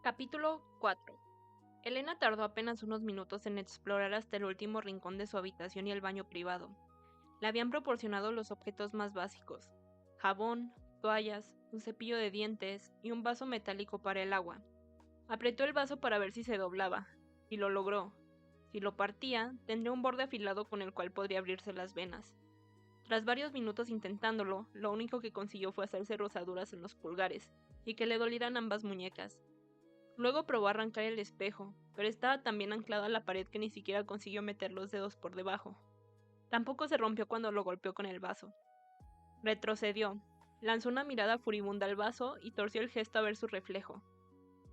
Capítulo 4. Elena tardó apenas unos minutos en explorar hasta el último rincón de su habitación y el baño privado. Le habían proporcionado los objetos más básicos: jabón, toallas, un cepillo de dientes y un vaso metálico para el agua. Apretó el vaso para ver si se doblaba, y lo logró. Si lo partía, tendría un borde afilado con el cual podría abrirse las venas. Tras varios minutos intentándolo, lo único que consiguió fue hacerse rozaduras en los pulgares, y que le dolieran ambas muñecas. Luego probó a arrancar el espejo, pero estaba tan bien anclado a la pared que ni siquiera consiguió meter los dedos por debajo. Tampoco se rompió cuando lo golpeó con el vaso. Retrocedió, lanzó una mirada furibunda al vaso y torció el gesto a ver su reflejo.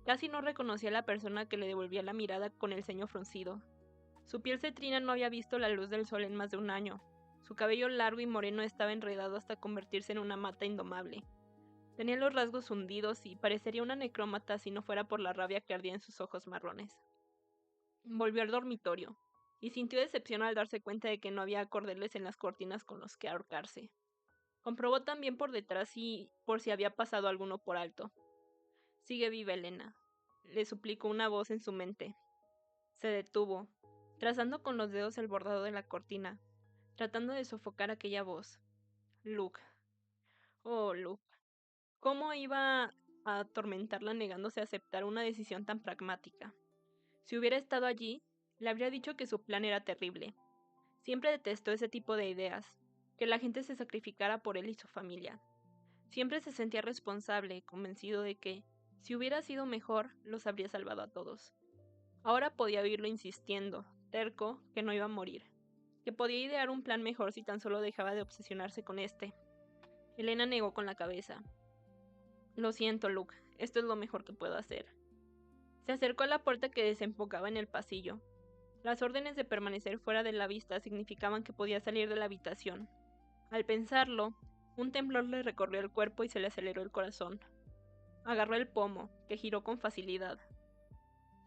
Casi no reconocía a la persona que le devolvía la mirada con el ceño fruncido. Su piel cetrina no había visto la luz del sol en más de un año. Su cabello largo y moreno estaba enredado hasta convertirse en una mata indomable. Tenía los rasgos hundidos y parecería una necrómata si no fuera por la rabia que ardía en sus ojos marrones. Volvió al dormitorio, y sintió decepción al darse cuenta de que no había cordeles en las cortinas con los que ahorcarse. Comprobó también por detrás y por si había pasado alguno por alto. «Sigue viva, Elena», le suplicó una voz en su mente. Se detuvo, trazando con los dedos el bordado de la cortina, tratando de sofocar aquella voz. Luke. Oh, Luke. ¿Cómo iba a atormentarla negándose a aceptar una decisión tan pragmática? Si hubiera estado allí, le habría dicho que su plan era terrible. Siempre detestó ese tipo de ideas, que la gente se sacrificara por él y su familia. Siempre se sentía responsable, convencido de que, si hubiera sido mejor, los habría salvado a todos. Ahora podía oírlo insistiendo, terco, que no iba a morir, que podía idear un plan mejor si tan solo dejaba de obsesionarse con este. Elena negó con la cabeza. Lo siento, Luke, esto es lo mejor que puedo hacer. Se acercó a la puerta que desembocaba en el pasillo. Las órdenes de permanecer fuera de la vista significaban que podía salir de la habitación. Al pensarlo, un temblor le recorrió el cuerpo y se le aceleró el corazón. Agarró el pomo, que giró con facilidad.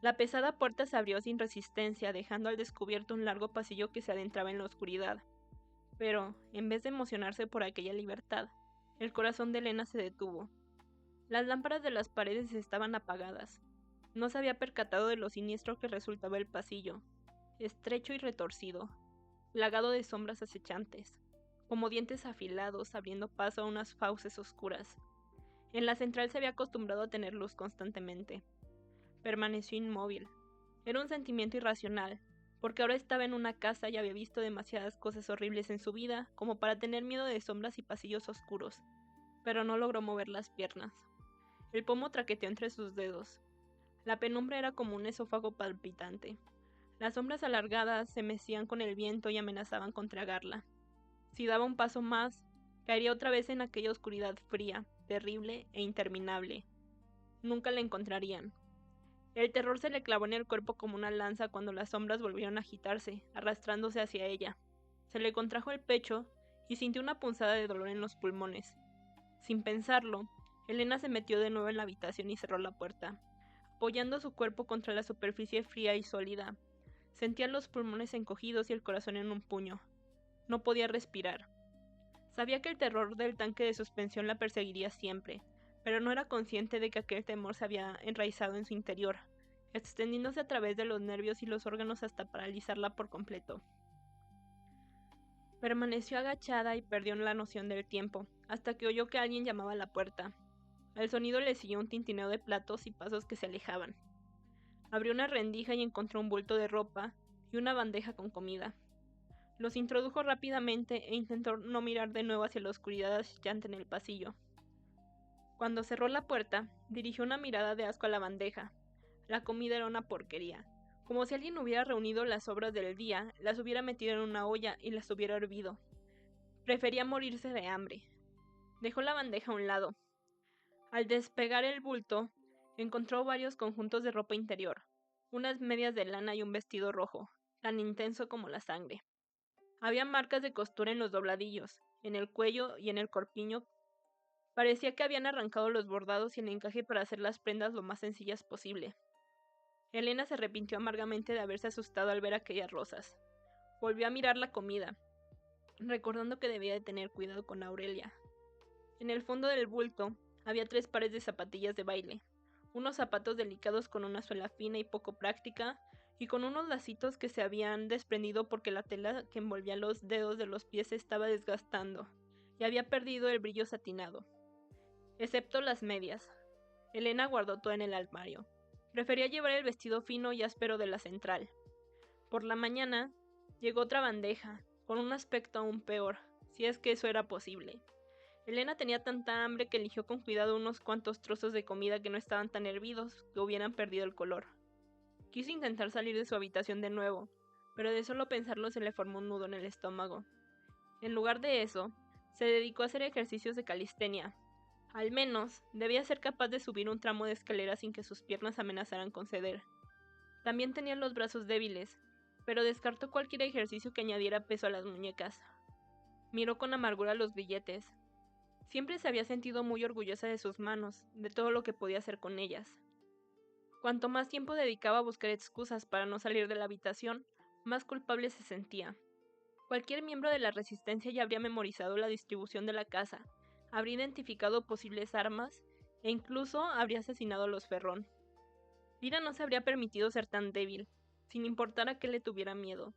La pesada puerta se abrió sin resistencia, dejando al descubierto un largo pasillo que se adentraba en la oscuridad. Pero, en vez de emocionarse por aquella libertad, el corazón de Elena se detuvo. Las lámparas de las paredes estaban apagadas. No se había percatado de lo siniestro que resultaba el pasillo, estrecho y retorcido, plagado de sombras acechantes, como dientes afilados abriendo paso a unas fauces oscuras. En la central se había acostumbrado a tener luz constantemente. Permaneció inmóvil. Era un sentimiento irracional, porque ahora estaba en una casa y había visto demasiadas cosas horribles en su vida como para tener miedo de sombras y pasillos oscuros, pero no logró mover las piernas. El pomo traqueteó entre sus dedos. La penumbra era como un esófago palpitante. Las sombras alargadas se mecían con el viento y amenazaban con tragarla. Si daba un paso más, caería otra vez en aquella oscuridad fría, terrible e interminable. Nunca la encontrarían. El terror se le clavó en el cuerpo como una lanza cuando las sombras volvieron a agitarse, arrastrándose hacia ella. Se le contrajo el pecho y sintió una punzada de dolor en los pulmones. Sin pensarlo, Elena se metió de nuevo en la habitación y cerró la puerta, apoyando su cuerpo contra la superficie fría y sólida. Sentía los pulmones encogidos y el corazón en un puño. No podía respirar. Sabía que el terror del tanque de suspensión la perseguiría siempre, pero no era consciente de que aquel temor se había enraizado en su interior, extendiéndose a través de los nervios y los órganos hasta paralizarla por completo. Permaneció agachada y perdió la noción del tiempo, hasta que oyó que alguien llamaba a la puerta. Al sonido le siguió un tintineo de platos y pasos que se alejaban. Abrió una rendija y encontró un bulto de ropa y una bandeja con comida. Los introdujo rápidamente e intentó no mirar de nuevo hacia la oscuridad acechante en el pasillo. Cuando cerró la puerta, dirigió una mirada de asco a la bandeja. La comida era una porquería. Como si alguien hubiera reunido las sobras del día, las hubiera metido en una olla y las hubiera hervido. Prefería morirse de hambre. Dejó la bandeja a un lado. Al despegar el bulto, encontró varios conjuntos de ropa interior, unas medias de lana y un vestido rojo, tan intenso como la sangre. Había marcas de costura en los dobladillos, en el cuello y en el corpiño. Parecía que habían arrancado los bordados y el encaje para hacer las prendas lo más sencillas posible. Elena se arrepintió amargamente de haberse asustado al ver aquellas rosas. Volvió a mirar la comida, recordando que debía de tener cuidado con Aurelia. En el fondo del bulto había 3 pares de zapatillas de baile, unos zapatos delicados con una suela fina y poco práctica, y con unos lacitos que se habían desprendido porque la tela que envolvía los dedos de los pies se estaba desgastando, y había perdido el brillo satinado. Excepto las medias. Elena guardó todo en el armario. Prefería llevar el vestido fino y áspero de la central. Por la mañana, llegó otra bandeja, con un aspecto aún peor, si es que eso era posible. Elena tenía tanta hambre que eligió con cuidado unos cuantos trozos de comida que no estaban tan hervidos que hubieran perdido el color. Quiso intentar salir de su habitación de nuevo, pero de solo pensarlo se le formó un nudo en el estómago. En lugar de eso, se dedicó a hacer ejercicios de calistenia. Al menos, debía ser capaz de subir un tramo de escalera sin que sus piernas amenazaran con ceder. También tenía los brazos débiles, pero descartó cualquier ejercicio que añadiera peso a las muñecas. Miró con amargura los billetes. Siempre se había sentido muy orgullosa de sus manos, de todo lo que podía hacer con ellas. Cuanto más tiempo dedicaba a buscar excusas para no salir de la habitación, más culpable se sentía. Cualquier miembro de la resistencia ya habría memorizado la distribución de la casa, habría identificado posibles armas e incluso habría asesinado a los Ferrón. Lira no se habría permitido ser tan débil, sin importar a qué le tuviera miedo.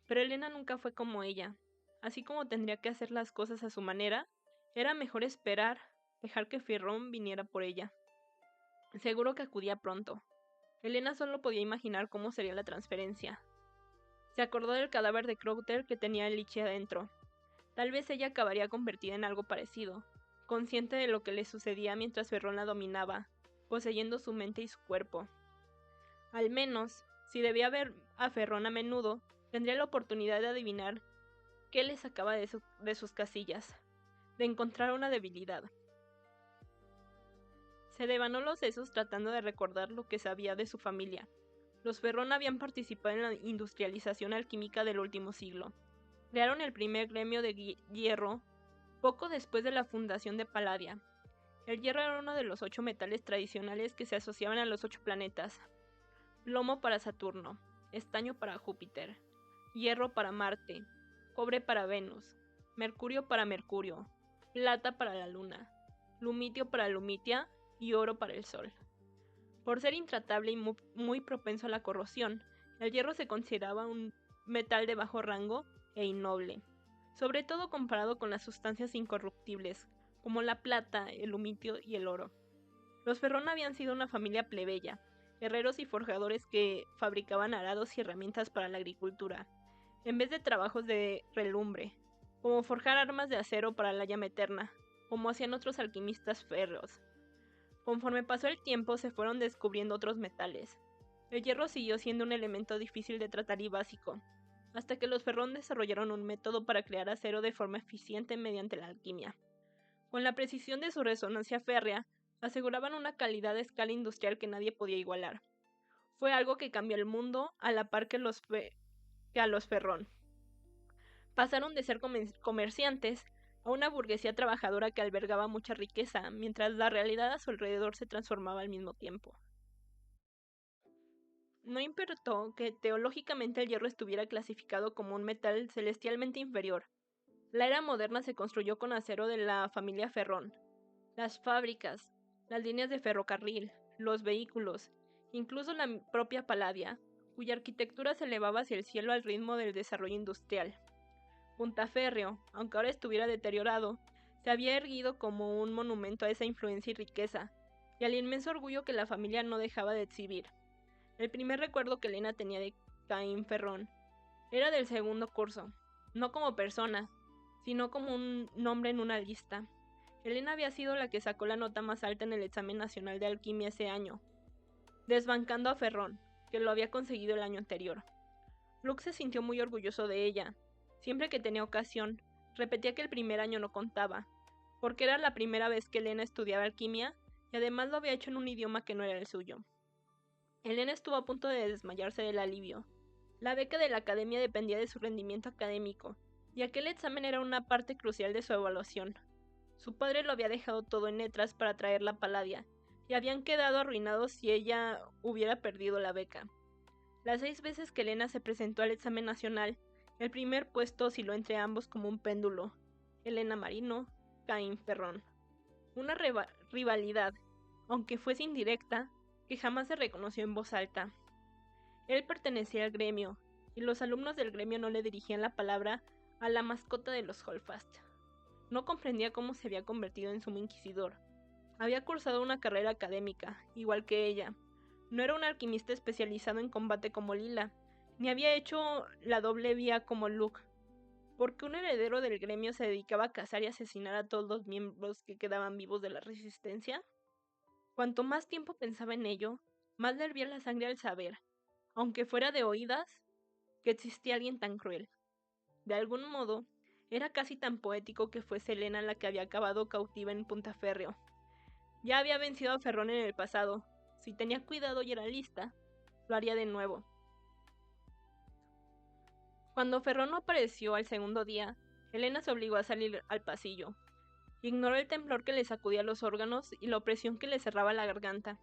Pero Elena nunca fue como ella. Así como tendría que hacer las cosas a su manera, era mejor esperar, dejar que Ferrón viniera por ella. Seguro que acudía pronto. Elena solo podía imaginar cómo sería la transferencia. Se acordó del cadáver de Crowther que tenía el liche adentro. Tal vez ella acabaría convertida en algo parecido, consciente de lo que le sucedía mientras Ferrón la dominaba, poseyendo su mente y su cuerpo. Al menos, si debía ver a Ferrón a menudo, tendría la oportunidad de adivinar qué le sacaba de sus casillas, de encontrar una debilidad. Se devanó los sesos tratando de recordar lo que sabía de su familia. Los Ferrón habían participado en la industrialización alquímica del último siglo. Crearon el primer gremio de hierro poco después de la fundación de Palladia. El hierro era uno de los 8 metales tradicionales que se asociaban a los 8 planetas. Plomo para Saturno, estaño para Júpiter, hierro para Marte, cobre para Venus, mercurio para Mercurio, plata para la Luna, lumitio para Lumitia y oro para el Sol. Por ser intratable y muy propenso a la corrosión, el hierro se consideraba un metal de bajo rango e innoble, sobre todo comparado con las sustancias incorruptibles, como la plata, el lumitio y el oro. Los Ferrón habían sido una familia plebeya, herreros y forjadores que fabricaban arados y herramientas para la agricultura, en vez de trabajos de relumbre, como forjar armas de acero para la llama eterna, como hacían otros alquimistas férreos. Conforme pasó el tiempo se fueron descubriendo otros metales. El hierro siguió siendo un elemento difícil de tratar y básico, hasta que los Ferrón desarrollaron un método para crear acero de forma eficiente mediante la alquimia. Con la precisión de su resonancia férrea, aseguraban una calidad de escala industrial que nadie podía igualar. Fue algo que cambió el mundo a la par que a los Ferrón. Pasaron de ser comerciantes a una burguesía trabajadora que albergaba mucha riqueza, mientras la realidad a su alrededor se transformaba al mismo tiempo. No importó que teológicamente el hierro estuviera clasificado como un metal celestialmente inferior. La era moderna se construyó con acero de la familia Ferrón. Las fábricas, las líneas de ferrocarril, los vehículos, incluso la propia Palladia, cuya arquitectura se elevaba hacia el cielo al ritmo del desarrollo industrial. Puntaferrio, aunque ahora estuviera deteriorado, se había erguido como un monumento a esa influencia y riqueza, y al inmenso orgullo que la familia no dejaba de exhibir. El primer recuerdo que Elena tenía de Caín Ferrón era del segundo curso, no como persona, sino como un nombre en una lista. Elena había sido la que sacó la nota más alta en el examen nacional de alquimia ese año, desbancando a Ferrón, que lo había conseguido el año anterior. Lux se sintió muy orgulloso de ella. Siempre que tenía ocasión, repetía que el primer año no contaba, porque era la primera vez que Elena estudiaba alquimia y además lo había hecho en un idioma que no era el suyo. Elena estuvo a punto de desmayarse del alivio. La beca de la academia dependía de su rendimiento académico, y aquel examen era una parte crucial de su evaluación. Su padre lo había dejado todo en letras para traerla a Palladia, y habían quedado arruinados si ella hubiera perdido la beca. Las 6 veces que Elena se presentó al examen nacional, el primer puesto osciló entre ambos como un péndulo. Elena Marino, Caín Ferrón. Una rivalidad, aunque fuese indirecta, que jamás se reconoció en voz alta. Él pertenecía al gremio, y los alumnos del gremio no le dirigían la palabra a la mascota de los Holdfast. No comprendía cómo se había convertido en sumo inquisidor. Había cursado una carrera académica, igual que ella. No era un alquimista especializado en combate como Lila, ni había hecho la doble vía como Luke. ¿Por qué un heredero del gremio se dedicaba a cazar y asesinar a todos los miembros que quedaban vivos de la resistencia? Cuanto más tiempo pensaba en ello, más le hervía la sangre al saber, aunque fuera de oídas, que existía alguien tan cruel. De algún modo, era casi tan poético que fuese Helena la que había acabado cautiva en Puntaférreo. Ya había vencido a Ferrón en el pasado. Si tenía cuidado y era lista, lo haría de nuevo. Cuando Ferrón no apareció al segundo día, Helena se obligó a salir al pasillo. Ignoró el temblor que le sacudía los órganos y la opresión que le cerraba la garganta.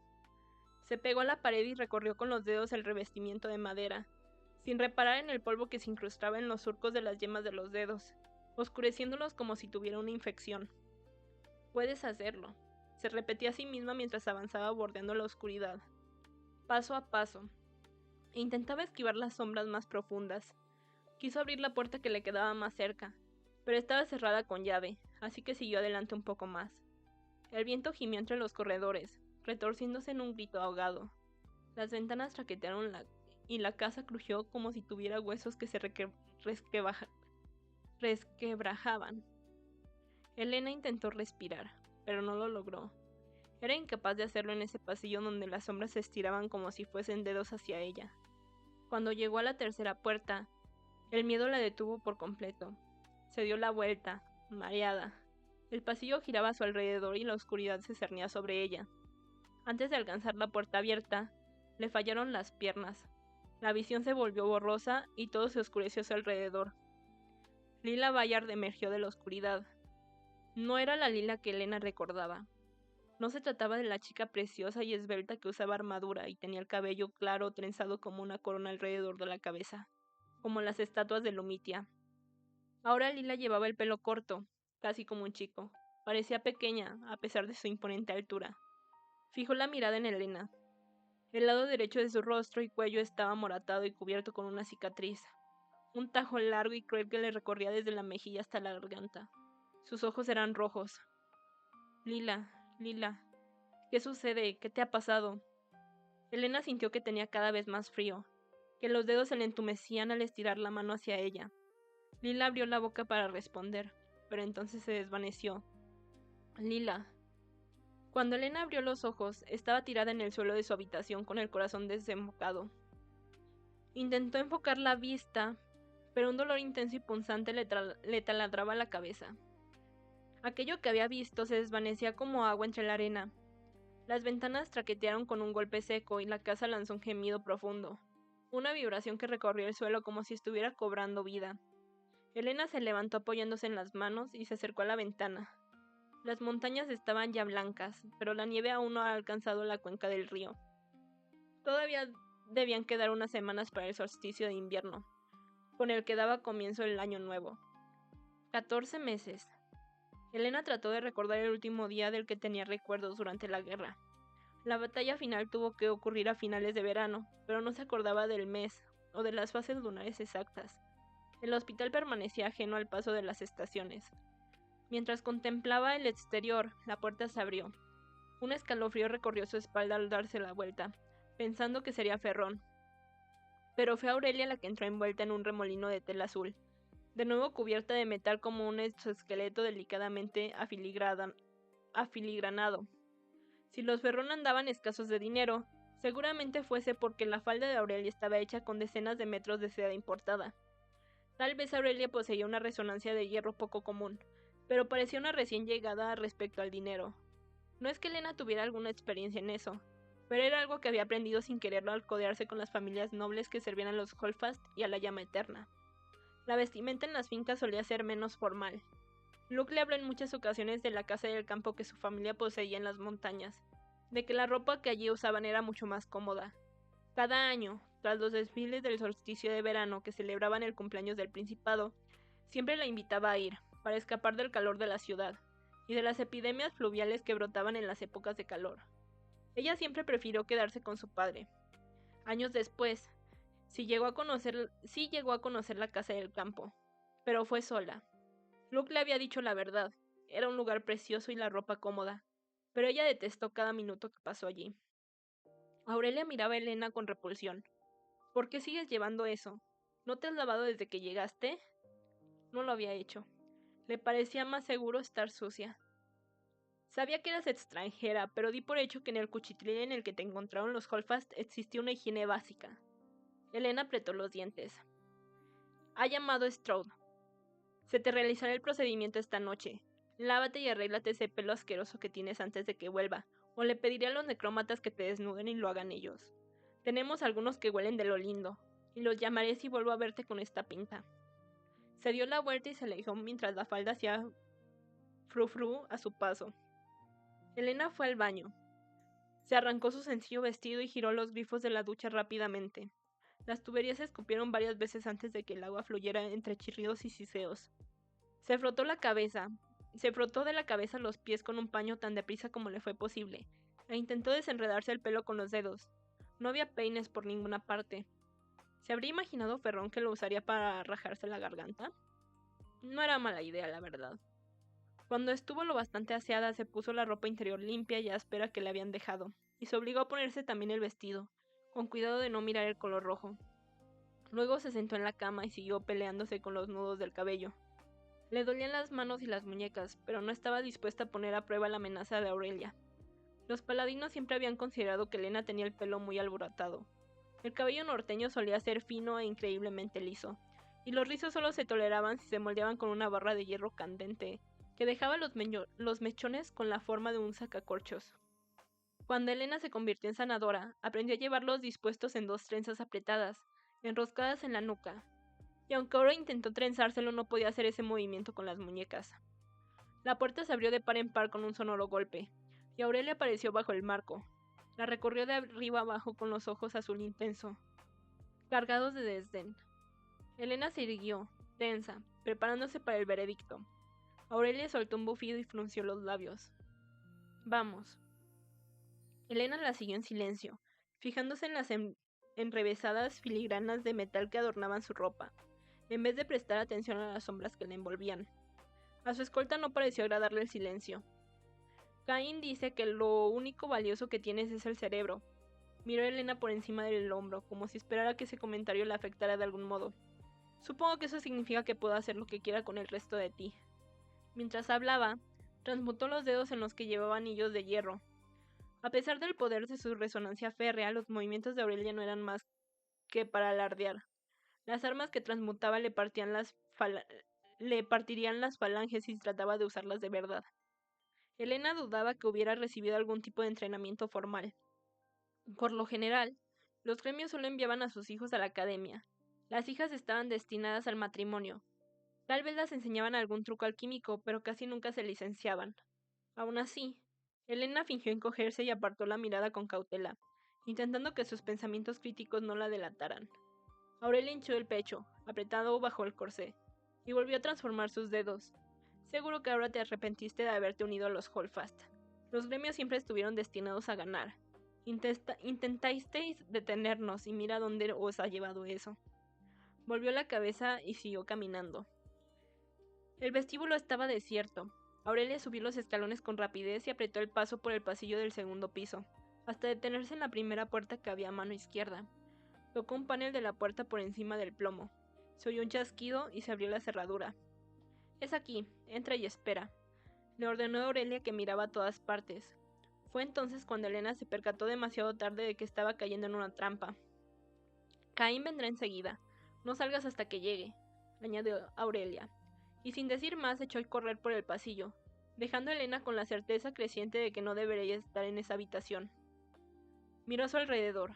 Se pegó a la pared y recorrió con los dedos el revestimiento de madera, sin reparar en el polvo que se incrustaba en los surcos de las yemas de los dedos, oscureciéndolos como si tuviera una infección. Puedes hacerlo, se repetía a sí misma mientras avanzaba bordeando la oscuridad. Paso a paso. Intentaba esquivar las sombras más profundas. Quiso abrir la puerta que le quedaba más cerca, pero estaba cerrada con llave, así que siguió adelante un poco más. El viento gimió entre los corredores, retorciéndose en un grito ahogado. Las ventanas traquetearon y la casa crujió como si tuviera huesos que se resquebrajaban. Helena intentó respirar, pero no lo logró. Era incapaz de hacerlo en ese pasillo donde las sombras se estiraban como si fuesen dedos hacia ella. Cuando llegó a la tercera puerta, el miedo la detuvo por completo. Se dio la vuelta, mareada. El pasillo giraba a su alrededor y la oscuridad se cernía sobre ella. Antes de alcanzar la puerta abierta, le fallaron las piernas. La visión se volvió borrosa y todo se oscureció a su alrededor. Lila Bayard emergió de la oscuridad. No era la Lila que Helena recordaba. No se trataba de la chica preciosa y esbelta que usaba armadura y tenía el cabello claro trenzado como una corona alrededor de la cabeza, como las estatuas de Lumitia. Ahora Lila llevaba el pelo corto, casi como un chico. Parecía pequeña, a pesar de su imponente altura. Fijó la mirada en Helena. El lado derecho de su rostro y cuello estaba moratado y cubierto con una cicatriz. Un tajo largo y cruel que le recorría desde la mejilla hasta la garganta. Sus ojos eran rojos. Lila, ¿qué sucede? ¿Qué te ha pasado? Helena sintió que tenía cada vez más frío, que los dedos se le entumecían al estirar la mano hacia ella. Lila abrió la boca para responder, pero entonces se desvaneció. Lila. Cuando Helena abrió los ojos, estaba tirada en el suelo de su habitación con el corazón desembocado. Intentó enfocar la vista, pero un dolor intenso y punzante le taladraba la cabeza. Aquello que había visto se desvanecía como agua entre la arena. Las ventanas traquetearon con un golpe seco y la casa lanzó un gemido profundo, una vibración que recorrió el suelo como si estuviera cobrando vida. Helena se levantó apoyándose en las manos y se acercó a la ventana. Las montañas estaban ya blancas, pero la nieve aún no había alcanzado la cuenca del río. Todavía debían quedar unas semanas para el solsticio de invierno, con el que daba comienzo el año nuevo. 14 meses. Helena trató de recordar el último día del que tenía recuerdos durante la guerra. La batalla final tuvo que ocurrir a finales de verano, pero no se acordaba del mes o de las fases lunares exactas. El hospital permanecía ajeno al paso de las estaciones. Mientras contemplaba el exterior, la puerta se abrió. Un escalofrío recorrió su espalda al darse la vuelta, pensando que sería Ferrón. Pero fue Aurelia la que entró envuelta en un remolino de tela azul, de nuevo cubierta de metal como un exoesqueleto delicadamente afiligranado. Si los Ferrón andaban escasos de dinero, seguramente fuese porque la falda de Aurelia estaba hecha con decenas de metros de seda importada. Tal vez Aurelia poseía una resonancia de hierro poco común, pero parecía una recién llegada respecto al dinero. No es que Helena tuviera alguna experiencia en eso, pero era algo que había aprendido sin quererlo al codearse con las familias nobles que servían a los Holdfast y a la llama eterna. La vestimenta en las fincas solía ser menos formal. Luke le habló en muchas ocasiones de la casa del campo que su familia poseía en las montañas, de que la ropa que allí usaban era mucho más cómoda. Cada año, tras los desfiles del solsticio de verano que celebraban el cumpleaños del Principado, siempre la invitaba a ir, para escapar del calor de la ciudad, y de las epidemias fluviales que brotaban en las épocas de calor. Ella siempre prefirió quedarse con su padre. Años después, sí llegó a conocer la casa del campo, pero fue sola. Luke le había dicho la verdad, era un lugar precioso y la ropa cómoda, pero ella detestó cada minuto que pasó allí. Aurelia miraba a Elena con repulsión. ¿Por qué sigues llevando eso? ¿No te has lavado desde que llegaste? No lo había hecho. Le parecía más seguro estar sucia. Sabía que eras extranjera, pero di por hecho que en el cuchitril en el que te encontraron los Holfast existía una higiene básica. Elena apretó los dientes. Ha llamado Stroud. Se te realizará el procedimiento esta noche. Lávate y arréglate ese pelo asqueroso que tienes antes de que vuelva, o le pediré a los necrómatas que te desnuden y lo hagan ellos. Tenemos algunos que huelen de lo lindo, y los llamaré si vuelvo a verte con esta pinta. Se dio la vuelta y se alejó mientras la falda hacía frufru a su paso. Elena fue al baño. Se arrancó su sencillo vestido y giró los grifos de la ducha rápidamente. Las tuberías se escupieron varias veces antes de que el agua fluyera entre chirridos y siseos. Se frotó de la cabeza los pies con un paño tan deprisa como le fue posible, e intentó desenredarse el pelo con los dedos. No había peines por ninguna parte. ¿Se habría imaginado Ferrón que lo usaría para rajarse la garganta? No era mala idea, la verdad. Cuando estuvo lo bastante aseada, se puso la ropa interior limpia y áspera que le habían dejado, y se obligó a ponerse también el vestido, con cuidado de no mirar el color rojo. Luego se sentó en la cama y siguió peleándose con los nudos del cabello. Le dolían las manos y las muñecas, pero no estaba dispuesta a poner a prueba la amenaza de Aurelia. Los paladinos siempre habían considerado que Elena tenía el pelo muy alborotado. El cabello norteño solía ser fino e increíblemente liso, y los rizos solo se toleraban si se moldeaban con una barra de hierro candente, que dejaba los mechones con la forma de un sacacorchos. Cuando Elena se convirtió en sanadora, aprendió a llevarlos dispuestos en dos trenzas apretadas, enroscadas en la nuca, y aunque ahora intentó trenzárselo no podía hacer ese movimiento con las muñecas. La puerta se abrió de par en par con un sonoro golpe, y Aurelia apareció bajo el marco. La recorrió de arriba abajo con los ojos azul intenso, cargados de desdén. Elena se irguió, tensa, preparándose para el veredicto. Aurelia soltó un bufido y frunció los labios. Vamos. Elena la siguió en silencio, fijándose en las enrevesadas filigranas de metal que adornaban su ropa, en vez de prestar atención a las sombras que la envolvían. A su escolta no pareció agradarle el silencio. Caín dice que lo único valioso que tienes es el cerebro. Miró a Elena por encima del hombro, como si esperara que ese comentario la afectara de algún modo. Supongo que eso significa que puedo hacer lo que quiera con el resto de ti. Mientras hablaba, transmutó los dedos en los que llevaba anillos de hierro. A pesar del poder de su resonancia férrea, los movimientos de Aurelia no eran más que para alardear. Las armas que transmutaba le partirían las falanges si trataba de usarlas de verdad. Elena dudaba que hubiera recibido algún tipo de entrenamiento formal. Por lo general, los gremios solo enviaban a sus hijos a la academia. Las hijas estaban destinadas al matrimonio. Tal vez las enseñaban algún truco alquímico, pero casi nunca se licenciaban. Aún así, Elena fingió encogerse y apartó la mirada con cautela, intentando que sus pensamientos críticos no la delataran. Aurelia hinchó el pecho, apretado bajo el corsé, y volvió a transformar sus dedos. Seguro que ahora te arrepentiste de haberte unido a los Holdfast. Los gremios siempre estuvieron destinados a ganar. Intentasteis detenernos y mira dónde os ha llevado eso. Volvió la cabeza y siguió caminando. El vestíbulo estaba desierto. Aurelia subió los escalones con rapidez y apretó el paso por el pasillo del segundo piso, hasta detenerse en la primera puerta que había a mano izquierda. Tocó un panel de la puerta por encima del plomo. Se oyó un chasquido y se abrió la cerradura. Es aquí, entra y espera. Le ordenó a Aurelia que miraba a todas partes. Fue entonces cuando Elena se percató demasiado tarde de que estaba cayendo en una trampa. Caín vendrá enseguida. No salgas hasta que llegue, añadió Aurelia, y sin decir más echó a correr por el pasillo, dejando a Elena con la certeza creciente de que no debería estar en esa habitación. Miró a su alrededor.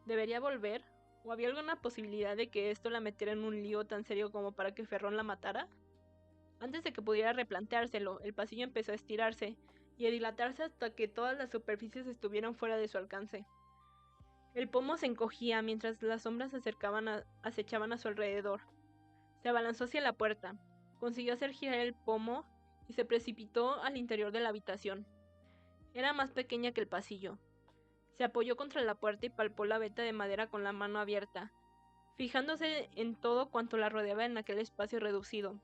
¿Debería volver? ¿O había alguna posibilidad de que esto la metiera en un lío tan serio como para que Ferrón la matara? Antes de que pudiera replanteárselo, el pasillo empezó a estirarse y a dilatarse hasta que todas las superficies estuvieron fuera de su alcance. El pomo se encogía mientras las sombras acechaban a su alrededor. Se abalanzó hacia la puerta, consiguió hacer girar el pomo y se precipitó al interior de la habitación. Era más pequeña que el pasillo, Se apoyó contra la puerta y palpó la veta de madera con la mano abierta, fijándose en todo cuanto la rodeaba en aquel espacio reducido.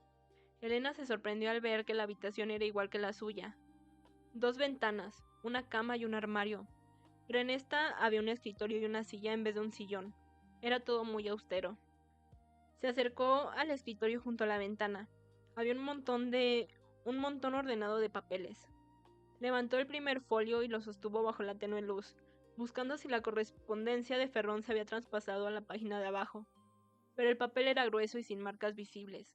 Elena se sorprendió al ver que la habitación era igual que la suya. 2 ventanas, una cama y un armario, pero en esta había un escritorio y una silla en vez de un sillón. Era todo muy austero. Se acercó al escritorio junto a la ventana. Había un montón ordenado de papeles. Levantó el primer folio y lo sostuvo bajo la tenue luz, buscando si la correspondencia de Ferrón se había traspasado a la página de abajo. Pero el papel era grueso y sin marcas visibles.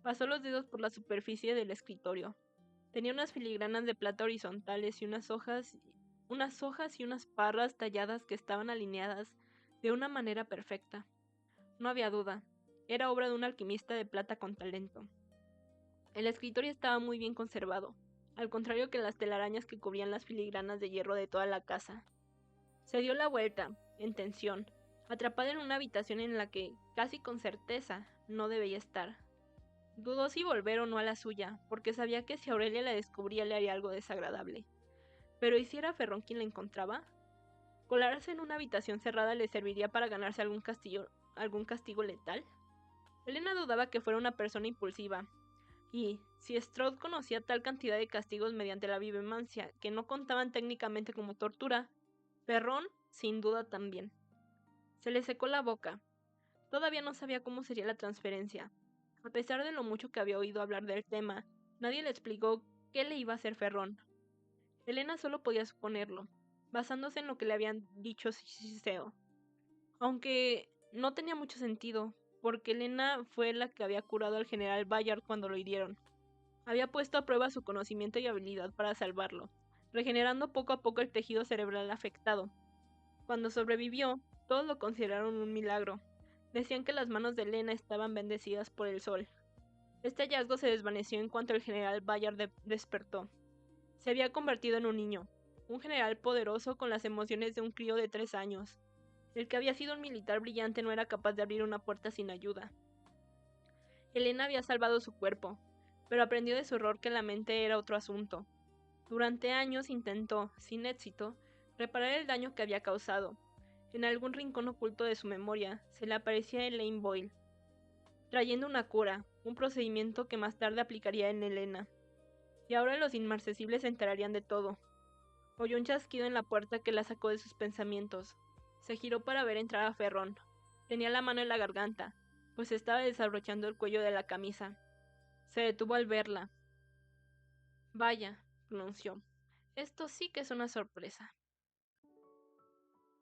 Pasó los dedos por la superficie del escritorio. Tenía unas filigranas de plata horizontales y unas hojas y unas parras talladas que estaban alineadas de una manera perfecta. No había duda, era obra de un alquimista de plata con talento. El escritorio estaba muy bien conservado, al contrario que las telarañas que cubrían las filigranas de hierro de toda la casa. Se dio la vuelta, en tensión, atrapada en una habitación en la que, casi con certeza, no debía estar. Dudó si volver o no a la suya, porque sabía que si Aurelia la descubría le haría algo desagradable. Pero ¿y si era Ferrón quien la encontraba? ¿Colarse en una habitación cerrada le serviría para ganarse algún castigo letal? Elena dudaba que fuera una persona impulsiva, y, si Strauss conocía tal cantidad de castigos mediante la vivencia que no contaban técnicamente como tortura, Ferrón, sin duda también. Se le secó la boca. Todavía no sabía cómo sería la transferencia. A pesar de lo mucho que había oído hablar del tema, nadie le explicó qué le iba a hacer Ferrón. Elena solo podía suponerlo, basándose en lo que le habían dicho Ciceo. Aunque no tenía mucho sentido, porque Elena fue la que había curado al general Bayard cuando lo hirieron. Había puesto a prueba su conocimiento y habilidad para salvarlo, regenerando poco a poco el tejido cerebral afectado. Cuando sobrevivió, todos lo consideraron un milagro. Decían que las manos de Elena estaban bendecidas por el sol. Este hallazgo se desvaneció en cuanto el general Bayard despertó. Se había convertido en un niño, un general poderoso con las emociones de un crío de 3 años. El que había sido un militar brillante no era capaz de abrir una puerta sin ayuda. Elena había salvado su cuerpo, pero aprendió de su error que la mente era otro asunto. Durante años intentó, sin éxito, reparar el daño que había causado. En algún rincón oculto de su memoria se le aparecía Elaine Boyle, trayendo una cura, un procedimiento que más tarde aplicaría en Elena. Y ahora los inmarcesibles se enterarían de todo. Oyó un chasquido en la puerta que la sacó de sus pensamientos. Se giró para ver entrar a Ferrón. Tenía la mano en la garganta, pues estaba desabrochando el cuello de la camisa. Se detuvo al verla. Vaya, pronunció. Esto sí que es una sorpresa.